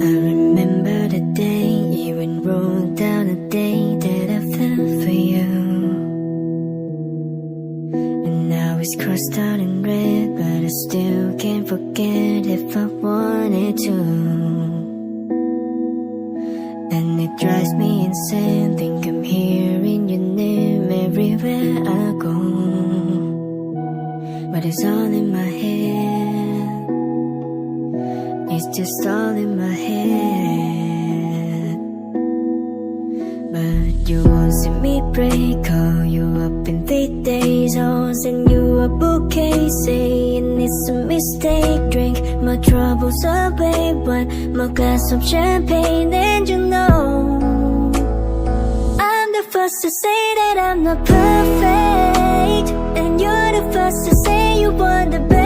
I remember the day, even wrote down the day that I fell for you. And now it's crossed out in red, but I still can't forget if I wanted to. And it drives me insane, think I'm hearing your name everywhere I go. But it's all in my head, it's just all in my head. But you won't see me break, call you up in 3 days, I'll send you a bouquet, saying it's a mistake. Drink my troubles away, one more glass of champagne, and you know I'm the first to say that I'm not perfect, and you're the first to say you want the best.